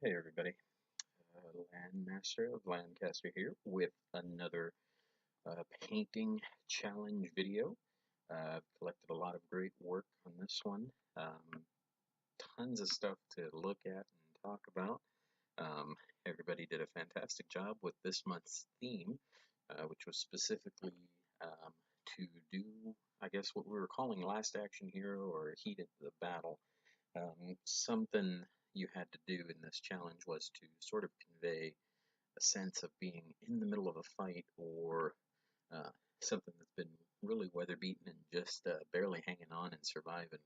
Hey everybody, Landmaster of Landcaster here with another painting challenge video. I've collected a lot of great work on this one. Tons of stuff to look at and talk about. Um, Everybody did a fantastic job with this month's theme, which was specifically um, to do, I guess, what we were calling Last Action Hero or Heat of the Battle. Something you had to do in this challenge was to sort of convey a sense of being in the middle of a fight or uh, something that's been really weather beaten and just barely hanging on and surviving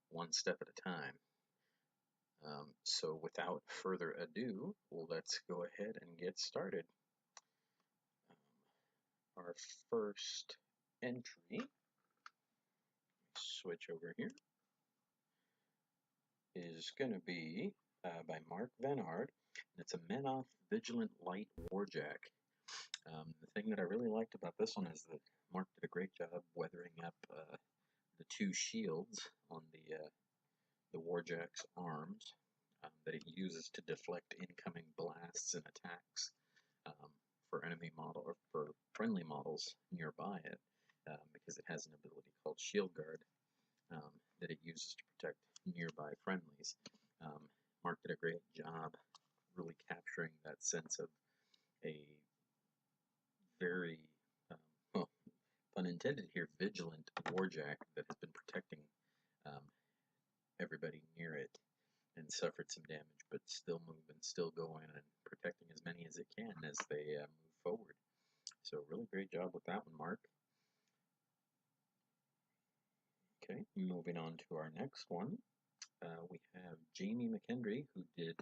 one step at a time. So without further ado, let's go ahead and get started. Our first entry, switch over here, is going to be by Mark Van Ard, and it's a Menoth Vigilant Light Warjack. The thing that I really liked about this one is that Mark did a great job weathering up the two shields on the Warjack's arms that it uses to deflect incoming blasts and attacks um, for enemy model or for friendly models nearby it, because it has an ability called Shield Guard that it uses to protect nearby friendlies. Mark did a great job really capturing that sense of a very, um, well, pun intended here, vigilant warjack that has been protecting um, everybody near it and suffered some damage, but still moving, still going, and protecting as many as it can as they move forward. So really great job with that one, Mark. Okay, moving on to our next one. We have Jamie McKendry, who did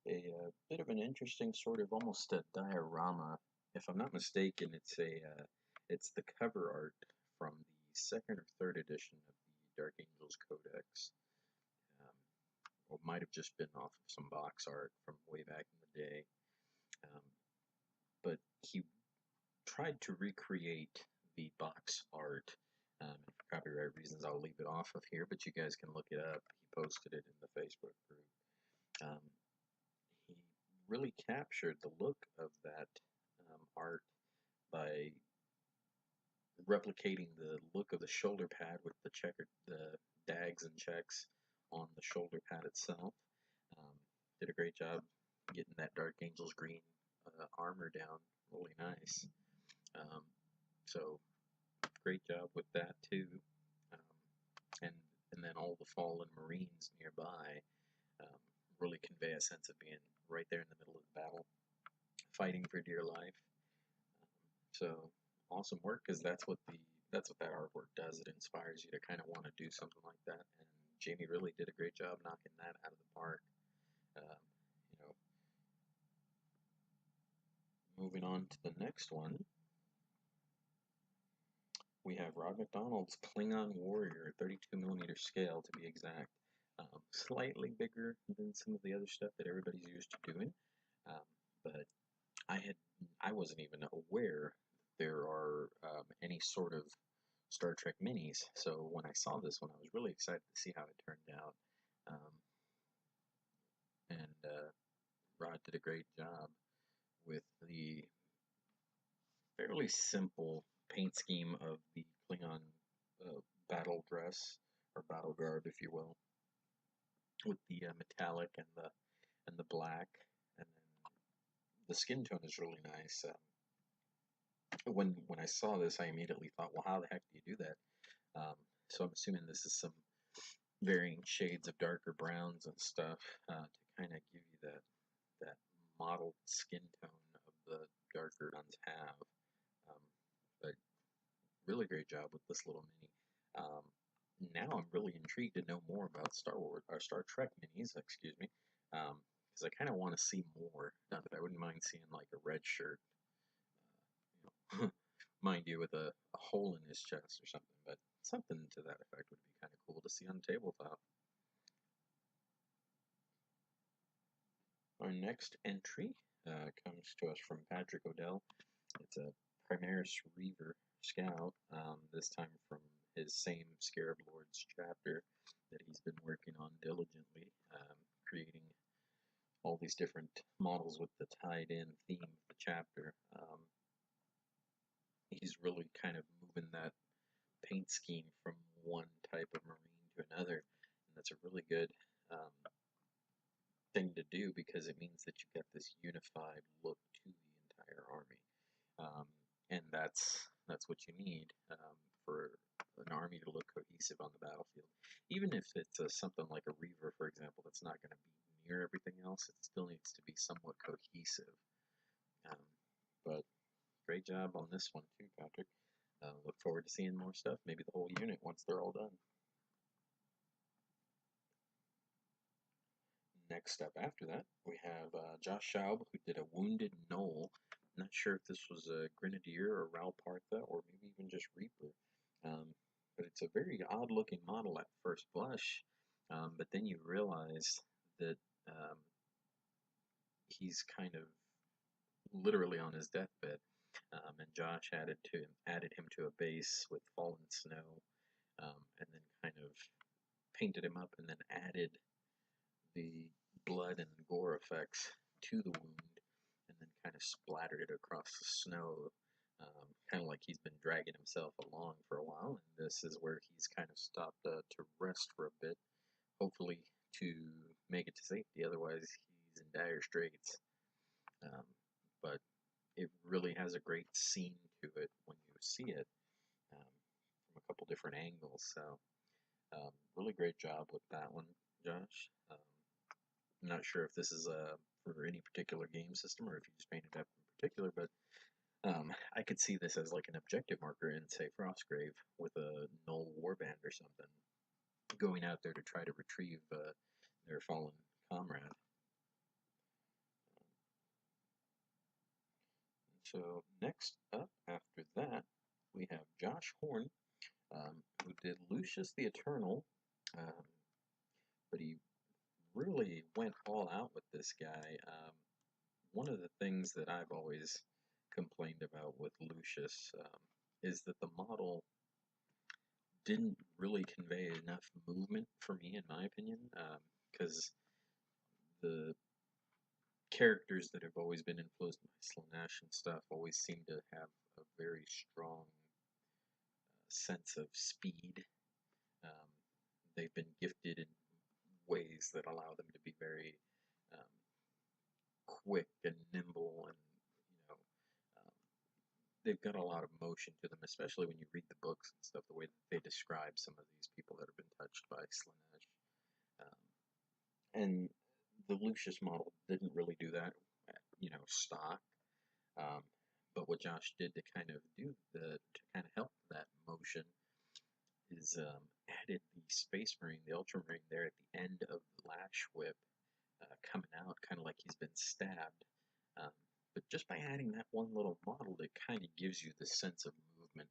a bit of an interesting sort of almost a diorama. If I'm not mistaken, it's the cover art from the second or third edition of the Dark Angels Codex. Or might have just been off of some box art from way back in the day. Um, but he tried to recreate the box art. And for copyright reasons, I'll leave it off of here, but you guys can look it up. He posted it in the Facebook group. Um, he really captured the look of that art by replicating the look of the shoulder pad with the dags and checks on the shoulder pad itself. Um, did a great job getting that Dark Angels green armor down really nice. Um, so great job with that too. Um, and and then all the fallen Marines nearby um, really convey a sense of being right there in the middle of the battle, fighting for dear life. So awesome work, because that's what that artwork does. It inspires you to kind of want to do something like that. And Jamie really did a great job knocking that out of the park. Um, you know, moving on to the next one, we have Rob McDonald's Klingon Warrior, 32mm scale to be exact. Slightly bigger than some of the other stuff that everybody's used to doing, um, but I wasn't even aware there are any sort of Star Trek minis. So when I saw this one, I was really excited to see how it turned out. Um, and Rod did a great job with the fairly simple paint scheme of the Klingon battle dress or battle garb, if you will, with the metallic and the black, and then the skin tone is really nice. When I saw this, I immediately thought, well, how the heck do you do that? So I'm assuming this is some varying shades of darker browns and stuff to kind of give you that mottled skin tone of the darker ones have. Um, but really great job with this little mini. Um, Now I'm really intrigued to know more about Star Wars or Star Trek minis, excuse me, because I kind of want to see more. Not that I wouldn't mind seeing like a red shirt, mind you, with a hole in his chest or something, but something to that effect would be kind of cool to see on tabletop. Our next entry comes to us from Patrick Odell. It's a Primaris Reaver Scout, this time from his same Scarab Lords chapter that he's been working on diligently, creating all these different models with the tied-in theme of the chapter. He's really kind of moving that paint scheme from one type of marine to another, and that's a really good um, thing to do because it means that you get this unified look to the entire army, um, and that's what you need for an army to look cohesive on the battlefield. Even if it's something like a Reaver, for example, that's not going to be near everything else, it still needs to be somewhat cohesive. Um, but great job on this one too, Patrick. Look forward to seeing more stuff, maybe the whole unit once they're all done. Next up after that, we have Josh Schaub, who did a Wounded Knoll. I'm not sure if this was a Grenadier or Ralpartha or maybe even just Reaper. But it's a very odd looking model at first blush. But then you realize that um, he's kind of literally on his deathbed. And Josh added him to a base with fallen snow, and then kind of painted him up, and then added the blood and gore effects to the wound, and then kind of splattered it across the snow, kind of like he's been dragging himself along for a while. And this is where he's kind of stopped to rest for a bit, hopefully to make it to safety. Otherwise, he's in dire straits. But it really has a great scene to it when you see it from a couple different angles. So, really great job with that one, Josh. I'm not sure if this is for any particular game system or if you just painted up in particular, but I could see this as like an objective marker in, say, Frostgrave with a Null Warband or something, going out there to try to retrieve their fallen comrade. So next up after that, we have Josh Horn, who did Lucius the Eternal, um, but he really went all out with this guy. One of the things that I've always complained about with Lucius is that the model didn't really convey enough movement for me, in my opinion, because the characters that have always been influenced by Slanesh and stuff always seem to have a very strong sense of speed. Um, they've been gifted in ways that allow them to be very um, quick and nimble, and um, they've got a lot of motion to them, especially when you read the books and stuff. The way that they describe some of these people that have been touched by Slanesh, and the Lucius model didn't really do that, stock. Um, but what Josh did to kind of help that motion is added the Space Marine, the Ultramarine, there at the end of the Lash Whip, coming out kind of like he's been stabbed. Um, but just by adding that one little model, it kind of gives you the sense of movement,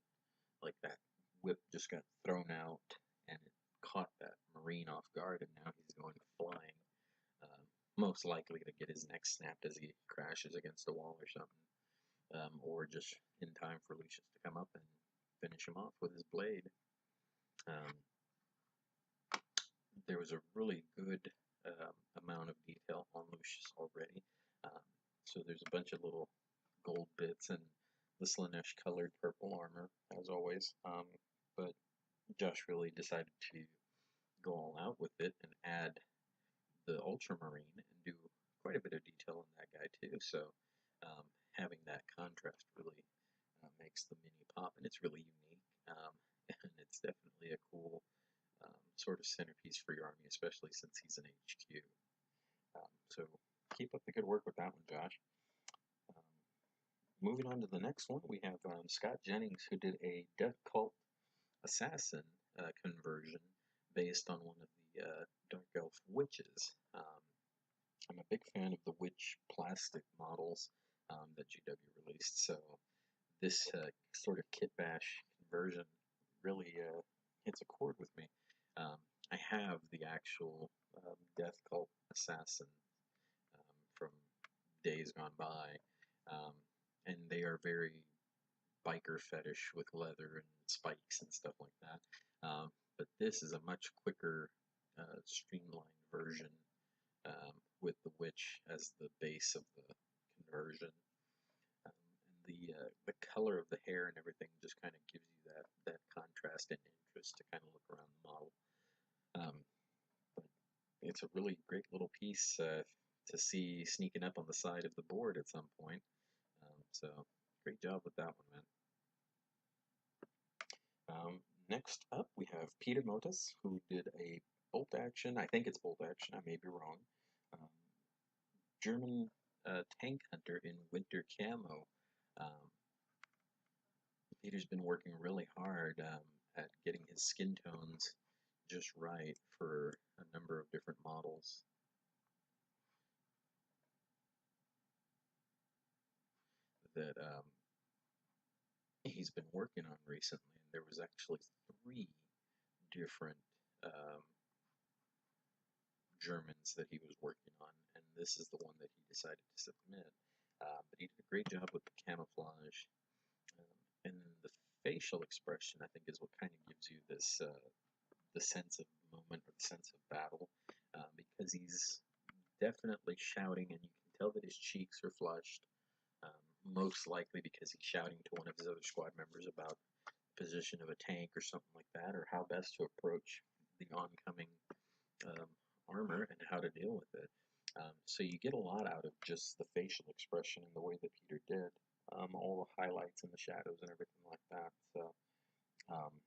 like that whip just got thrown out and it caught that Marine off guard, and now he's going flying, most likely to get his neck snapped as he crashes against a wall or something, or just in time for Lucius to come up and finish him off with his blade. Um, there was a really good amount of detail on Lucius already. Um, so there's a bunch of little gold bits and the Slanesh colored purple armor, as always. But Josh really decided to go all out with it and add the Ultramarine and do quite a bit of detail in that guy too. So having that contrast really makes the mini pop, and it's really unique. And it's definitely a cool sort of centerpiece for your army, especially since he's an HQ. So keep up the good work with that one, Josh. Um, Moving on to the next one, we have Scott Jennings, who did a Death Cult Assassin conversion based on one of the Dark Elf Witches. I'm a big fan of the Witch plastic models that GW released, so this sort of kit bash conversion really hits a chord with me. I have the actual Death Cult Assassin from days gone by, um, and they are very biker fetish with leather and spikes and stuff like that. But this is a much quicker, streamlined version with the witch as the base of the conversion. And the color of the hair and everything just kind of gives you that contrast and interest to kind of look around the model. But it's a really great little piece to see sneaking up on the side of the board at some point. So great job with that one, man. Next up, we have Peter Motis, who did a bolt action. I think it's bolt action. I may be wrong. Um, German tank hunter in winter camo. Um, Peter's been working really hard at getting his skin tones just right for a number of different models that he's been working on recently. And there was actually 3 different um, Germans that he was working on, and this is the one that he decided to submit. But he did a great job with the camouflage, and the facial expression, I think, is what kind of gives you this the sense of moment or the sense of battle, because he's definitely shouting, and you can tell that his cheeks are flushed, most likely because he's shouting to one of his other squad members about the position of a tank or something like that, or how best to approach the oncoming um, armor and how to deal with it. So you get a lot out of just the facial expression and the way that Peter did, all the highlights and the shadows and everything like that. So um,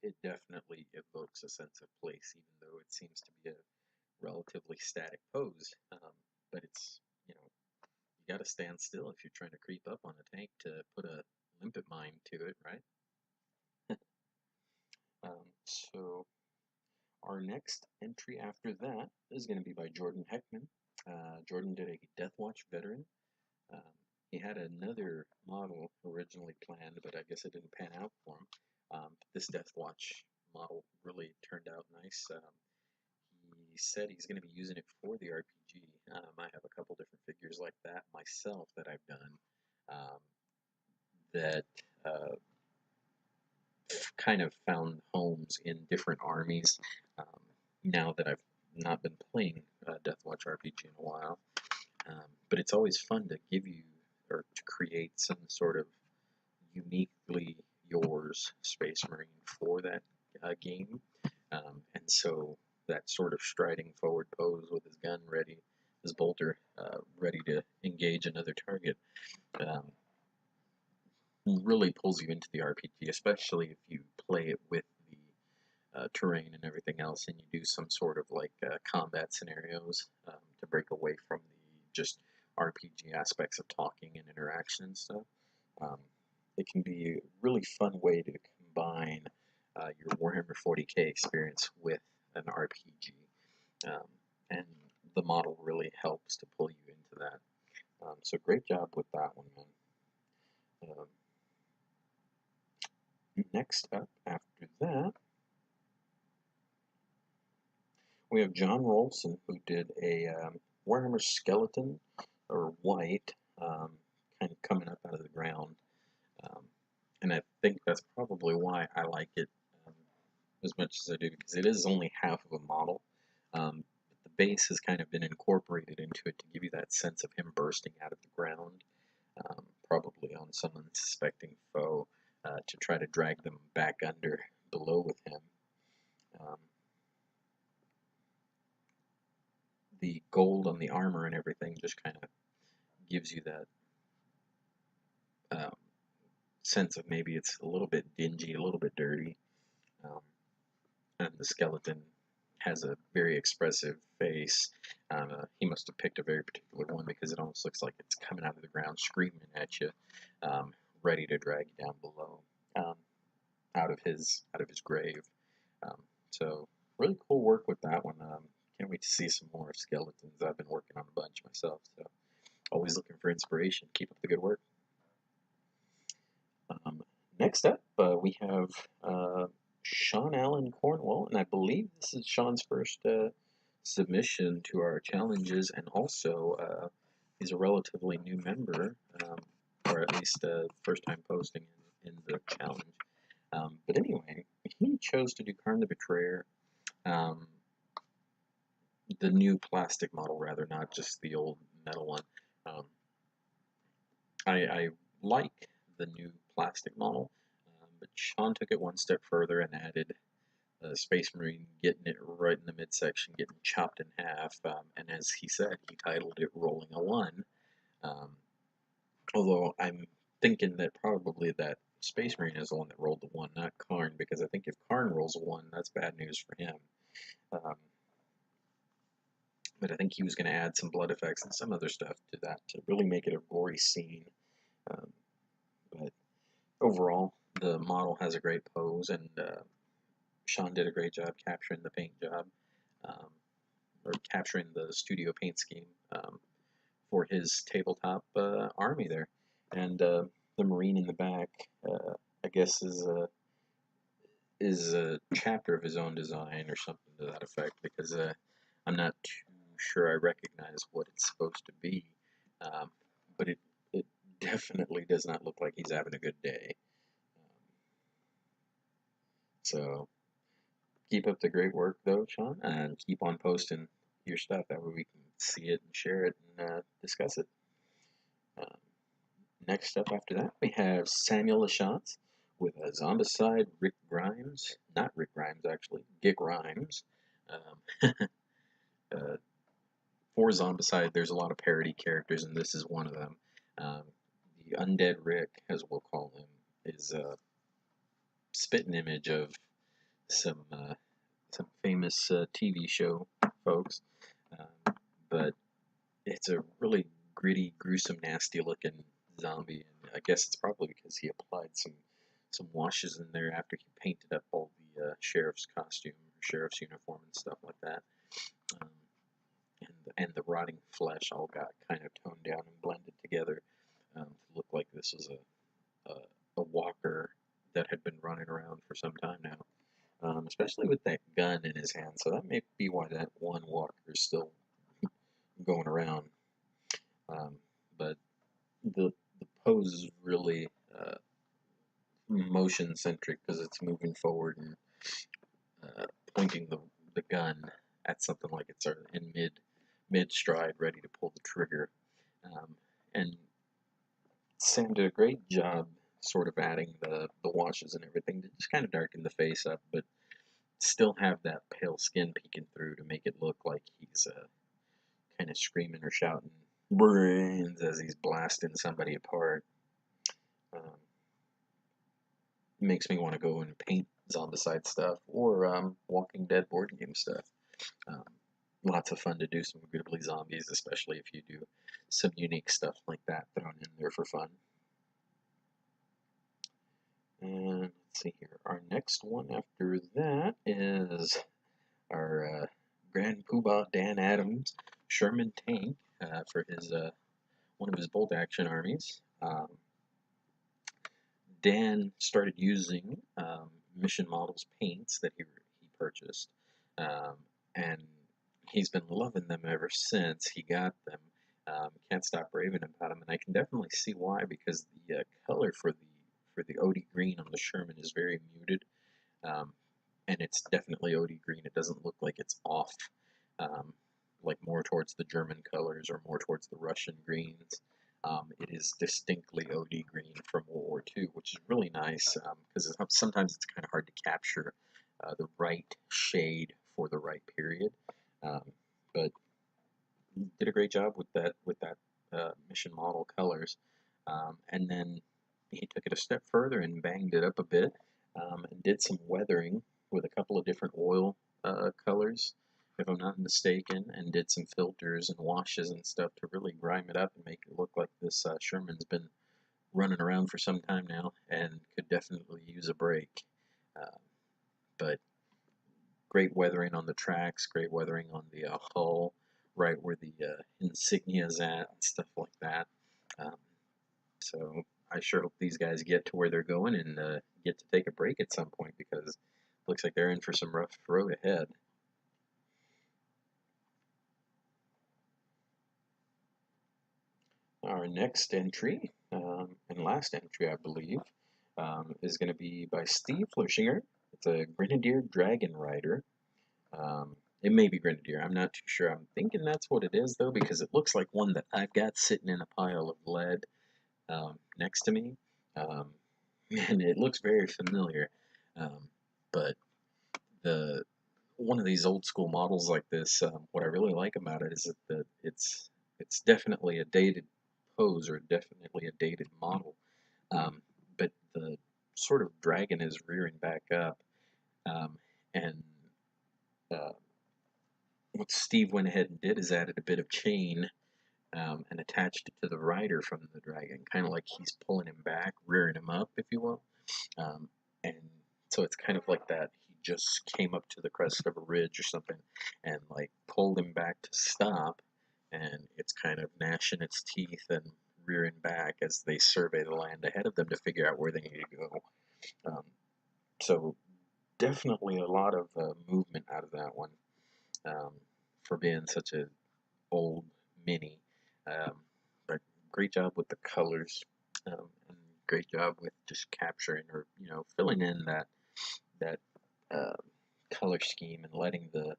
it definitely evokes a sense of place, even though it seems to be a relatively static pose. But it's, you got to stand still if you're trying to creep up on a tank to put a limpet mine to it, right? So our next entry after that is going to be by Jordan Heckman. Jordan did a Deathwatch veteran. Um, he had another model originally planned, but I guess it didn't pan out for him. This Deathwatch model really turned out nice. He said he's going to be using it for the RPG. I have a couple different figures like that myself that I've done um, that kind of found homes in different armies. Um, Now that I've not been playing Deathwatch RPG in a while, but it's always fun to give you or to create some sort of uniquely yours Space Marine for that game. And so that sort of striding forward pose with his gun ready, his bolter ready to engage another target, um, really pulls you into the RPG, especially if you play it with the terrain and everything else, and you do some sort of like combat scenarios to break away from the just RPG aspects of talking and interaction and stuff. Um, it can be a really fun way to combine your Warhammer 40k experience with an RPG, um, and the model really helps to pull you into that. So great job with that one, man. Next up after that, we have John Rolson, who did a Warhammer skeleton, or white, kind of coming up out of the ground. Um, and I think that's probably why I like it as much as I do, because it is only half of a model. But the base has kind of been incorporated into it to give you that sense of him bursting out of the ground, probably on some unsuspecting foe, to try to drag them back under below with him. Um, the gold on the armor and everything just kind of gives you that sense of maybe it's a little bit dingy, a little bit dirty. Um, and the skeleton has a very expressive face. He must have picked a very particular one because it almost looks like it's coming out of the ground, screaming at you, ready to drag you down below, um, out of his grave. Um, so really cool work with that one. Can't wait to see some more skeletons. I've been working on a bunch myself, so always looking for inspiration. Keep up the good work. Next up, we have Sean Allen Cornwall, and I believe this is Sean's first submission to our challenges, and also he's a relatively new member, or at least first time posting in the challenge. But anyway, he chose to do Karn the Betrayer. Um, the new plastic model rather, not just the old metal one. Um, I like the new plastic model, but Sean took it one step further and added Space Marine getting it right in the midsection, getting chopped in half, and as he said, he titled it Rolling a One. Um, although I'm thinking that probably that Space Marine is the one that rolled the one, not Karn, because I think if Karn rolls a one, that's bad news for him. Um, but I think he was going to add some blood effects and some other stuff to that to really make it a gory scene. Um, but overall, the model has a great pose, and Sean did a great job capturing the paint job, um, or capturing the studio paint scheme for his tabletop army there. And the Marine in the back, I guess, is a chapter of his own design or something to that effect, because I'm not too sure I recognize what it's supposed to be, um, but it definitely does not look like he's having a good day. So keep up the great work, though, Sean, and keep on posting your stuff. That way we can see it and share it and discuss it. Um, Next up after that, we have Samuel Lachance with a Zombicide Rick Grimes. Not Rick Grimes, actually. Gick Grimes. Um, uh, for Zombicide, there's a lot of parody characters, and this is one of them. Um, the Undead Rick, as we'll call him, is a spitting image of some famous TV show folks. But it's a really gritty, gruesome, nasty looking zombie, and I guess it's probably because he applied some washes in there after he painted up all the sheriff's costume, sheriff's uniform, and stuff like that. Um, and the rotting flesh all got kind of toned down and blended together to look like this was a walker that had been running around for some time now. Especially with that gun in his hand, so that may be why that one walker is still going around. Um, but the pose is really motion centric because it's moving forward and pointing the gun at something like it's in mid stride, ready to pull the trigger. And Sam did a great job sort of adding the washes and everything to just kind of darken the face up, but still have that pale skin peeking through to make it look like he's kind of screaming or shouting brains as he's blasting somebody apart. Um, Makes me want to go and paint Zombicide stuff or Walking Dead board game stuff. Um, Lots of fun to do some Gribbly zombies, especially if you do some unique stuff like that thrown in there for fun. And let's see here. Our next one after that is our Grand Poobah Dan Adams Sherman tank for his one of his bolt action armies. Dan started using Mission Models paints that he purchased, um, and he's been loving them ever since he got them. Can't stop raving about them, and I can definitely see why, because the color for the OD green on the Sherman is very muted, um, and it's definitely OD green. It doesn't look like it's off, um, like more towards the German colors or more towards the Russian greens. It is distinctly OD green from World War II, which is really nice because sometimes it's kind of hard to capture the right shade for the right period. Um, but he did a great job with that mission model colors, and then he took it a step further and banged it up a bit and did some weathering with a couple of different oil colors, if I'm not mistaken, and did some filters and washes and stuff to really grime it up and make it look like this Sherman's been running around for some time now and could definitely use a break. Uh, but great weathering on the tracks, great weathering on the hull, right where the insignia is at and stuff like that. Um, so I sure hope these guys get to where they're going and get to take a break at some point, because it looks like they're in for some rough road ahead. Our next entry, and last entry, I believe, is going to be by Steve Flershinger. It's a Grenadier Dragon Rider. It may be Grenadier. I'm not too sure. I'm thinking that's what it is, though, because it looks like one that I've got sitting in a pile of lead next to me. Um, and it looks very familiar. Um, but the one of these old school models like this, what I really like about it is that it's definitely a dated pose or definitely a dated model. Um, but the sort of dragon is rearing back up, um, and uh, what Steve went ahead and did is added a bit of chain and attached it to the rider from the dragon, kind of like he's pulling him back, rearing him up, if you will. Um, and so it's kind of like that. He just came up to the crest of a ridge or something and like pulled him back to stop. And it's kind of gnashing its teeth and rearing back as they survey the land ahead of them to figure out where they need to go. Um, so definitely a lot of movement out of that one um, for being such a old mini. Um, but great job with the colors, and great job with just capturing or filling in that uh, color scheme and letting the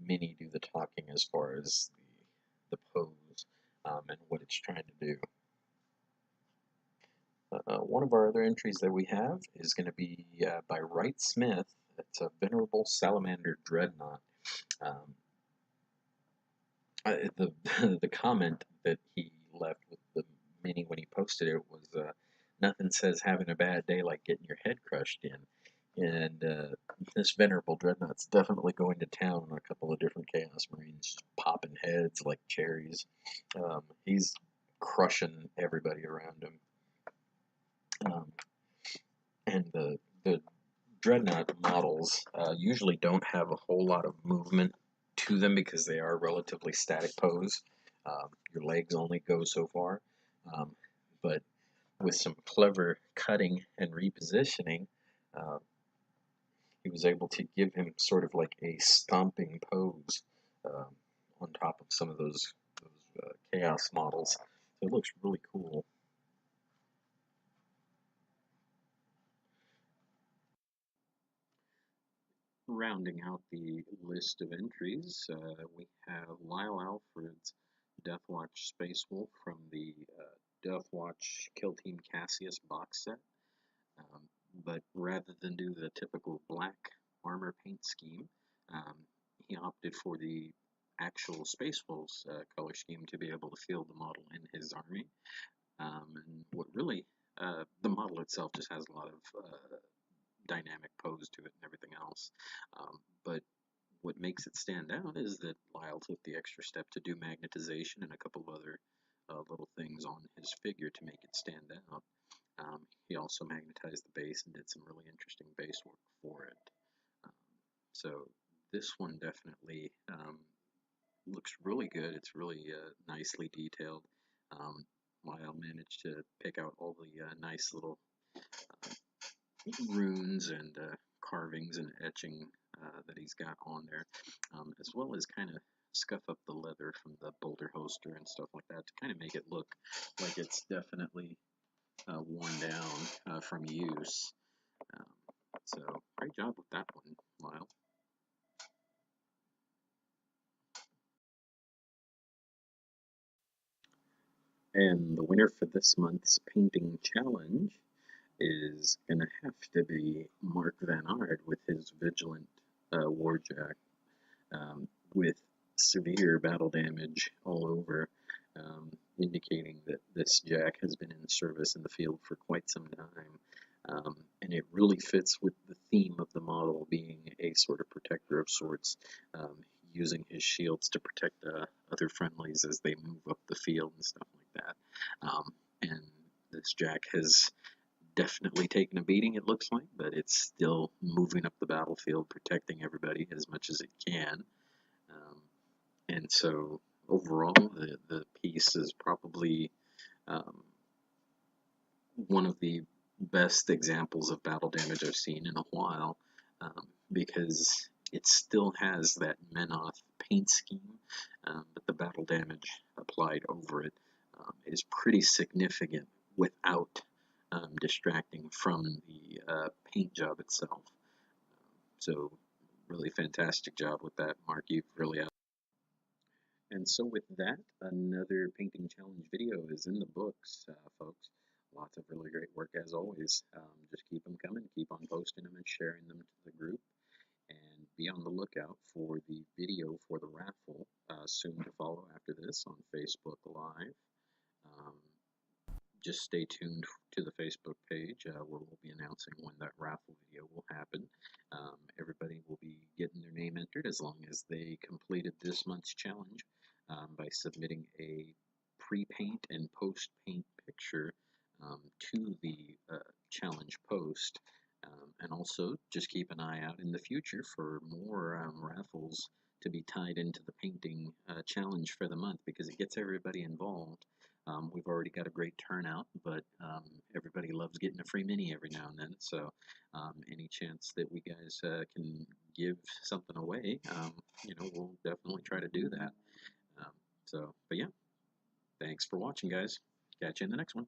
mini do the talking as far as the pose and what it's trying to do. One of our other entries that we have is going to be by Wright Smith. It's a Venerable Salamander Dreadnought. Um, the the comment that he left with the mini when he posted it was nothing says having a bad day like getting your head crushed in, and this venerable dreadnought's definitely going to town on a couple of different Chaos Marines, just popping heads like cherries. He's crushing everybody around him, um, and the dreadnought models usually don't have a whole lot of movement to them because they are relatively static pose. Your legs only go so far, um, but with some clever cutting and repositioning, uh, he was able to give him sort of like a stomping pose on top of some of those chaos models. So it looks really cool. Rounding out the list of entries, we have Lyle Alfred's Deathwatch Space Wolf from the Deathwatch Kill Team Cassius box set. Um, but rather than do the typical black armor paint scheme, um, he opted for the actual Space Wolves color scheme to be able to field the model in his army. And what really, the model itself just has a lot of dynamic pose to it and everything else. But what makes it stand out is that Lyle took the extra step to do magnetization and a couple of other little things on his figure to make it stand out. He also magnetized the base and did some really interesting base work for it. Um, so this one definitely looks really good. It's really nicely detailed. Um, Lyle managed to pick out all the nice little runes and carvings and etching that he's got on there, as well as kind of scuff up the leather from the boulder holster and stuff like that to kind of make it look like it's definitely worn down from use. Um, so great job with that one, Lyle. And the winner for this month's painting challenge is going to have to be Mark Van Ard with his Vigilant Warjack, with severe battle damage all over, indicating that this Jack has been in service in the field for quite some time. And it really fits with the theme of the model being a sort of protector of sorts, using his shields to protect other friendlies as they move up the field and stuff like that. And this Jack has definitely taken a beating, it looks like, but it's still moving up the battlefield, protecting everybody as much as it can. Um, and so overall, the piece is probably um, one of the best examples of battle damage I've seen in a while, because it still has that Menoth paint scheme, but the battle damage applied over it is pretty significant without distracting from the paint job itself. So Really fantastic job with that, Mark. You've really out. And so with that, another painting challenge video is in the books, folks. Lots of really great work as always. Just keep them coming, keep on posting them and sharing them to the group. And be on the lookout for the video for the raffle soon to follow after this on Facebook Live. Um, just stay tuned to the Facebook page where we'll be announcing when that raffle video will happen. Everybody will be getting their name entered as long as they completed this month's challenge by submitting a pre-paint and post-paint picture to the challenge post. And also just keep an eye out in the future for more raffles to be tied into the painting challenge for the month because it gets everybody involved. We've already got a great turnout, but everybody loves getting a free mini every now and then. So any chance that we guys can give something away, we'll definitely try to do that. But yeah, thanks for watching, guys. Catch you in the next one.